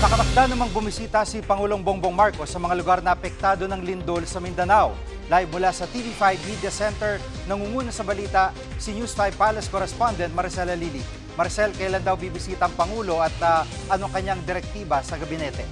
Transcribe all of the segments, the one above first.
Nakatakda namang bumisita si Pangulong Bongbong Marcos sa mga lugar na apektado ng lindol sa Mindanao. Live mula sa TV5 Media Center, nangunguna sa balita si News 5 Palace Correspondent Maricela Lili. Maricel, kailan daw bibisita ang Pangulo at ano kanyang direktiba sa gabinete?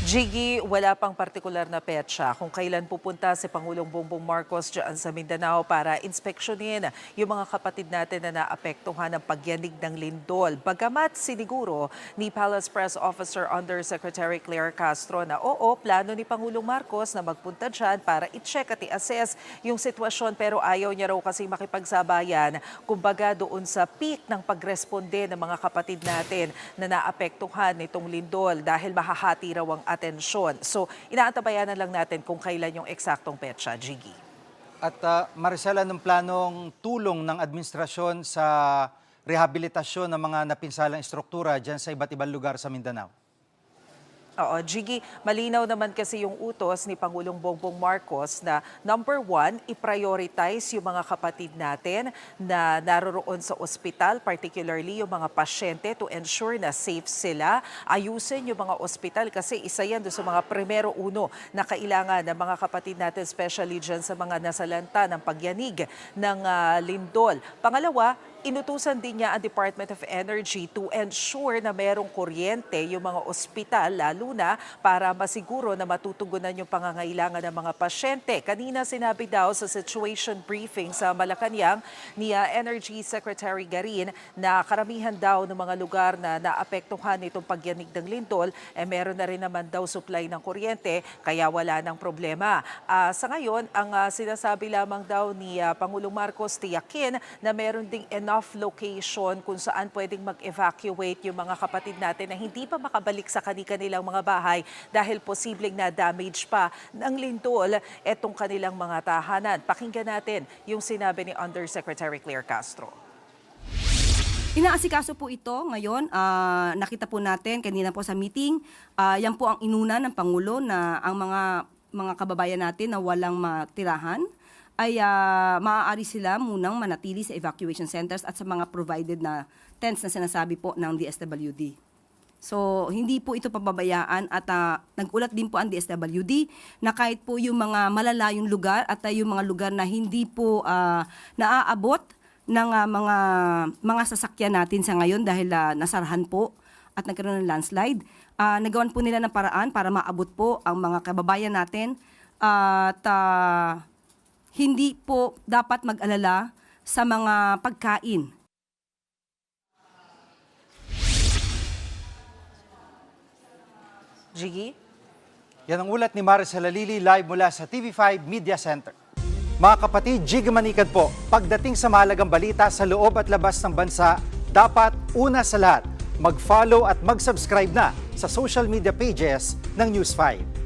Jiggy, wala pang partikular na petsa kung kailan pupunta si Pangulong Bongbong Marcos dyan sa Mindanao para inspeksyonin yung mga kapatid natin na naapektuhan ng pagyanig ng lindol. Bagamat siniguro ni Palace Press Officer Undersecretary Claire Castro na plano ni Pangulong Marcos na magpunta dyan para i-check at i-assess yung sitwasyon, pero ayaw niya raw kasi makipagsabayan kumbaga doon sa peak ng pagresponde ng mga kapatid natin na naapektuhan nitong lindol dahil mahahati raw ang atensyon. So, inaantabayanan lang natin kung kailan yung eksaktong petsa, Jiggy. At Maricela, anong planong tulong ng administrasyon sa rehabilitasyon ng mga napinsalang estruktura dyan sa iba't ibang lugar sa Mindanao? Oo, Jiggy, malinaw naman kasi yung utos ni Pangulong Bongbong Marcos na number one, i-prioritize yung mga kapatid natin na naroroon sa ospital, particularly yung mga pasyente, to ensure na safe sila. Ayusin yung mga ospital kasi isa yan doon sa mga primero uno na kailangan ng mga kapatid natin, especially dyan sa mga nasalanta ng pagyanig ng lindol. Pangalawa, inutusan din niya ang Department of Energy to ensure na merong kuryente yung mga ospital, lalo na para masiguro na matutugunan yung pangangailangan ng mga pasyente. Kanina sinabi daw sa situation briefing sa Malacanang ni Energy Secretary Garin na karamihan daw ng mga lugar na naapektuhan itong pagyanig ng lindol, meron na rin naman daw supply ng kuryente, kaya wala ng problema. Sa ngayon, ang sinasabi lamang daw ni Pangulong Marcos, tiyakin na meron ding enough location kung saan pwedeng mag-evacuate yung mga kapatid natin na hindi pa makabalik sa kanilang mga bahay dahil posibleng na-damage pa ng lindol etong kanilang mga tahanan. Pakinggan natin yung sinabi ni Undersecretary Claire Castro. Inaasikaso po ito ngayon. Nakita po natin kanina po sa meeting. Yan po ang inuna ng Pangulo na ang mga kababayan natin na walang matirahan ay maaari sila munang manatili sa evacuation centers at sa mga provided na tents na sinasabi po ng DSWD. So, hindi po ito pababayaan at nag-ulat din po ang DSWD na kahit po yung mga malalayong lugar at yung mga lugar na hindi po naaabot ng mga sasakyan natin sa ngayon dahil nasarahan po at nagkaroon ng landslide, nagawan po nila ng paraan para maabot po ang mga kababayan natin at hindi po dapat mag-alala sa mga pagkain. Jiggy? Yan ang ulat ni Maricela Lili live mula sa TV5 Media Center. Mga kapatid, Jiggy Manikad po, pagdating sa mahalagang balita sa loob at labas ng bansa, dapat una sa lahat, mag-follow at mag-subscribe na sa social media pages ng News 5.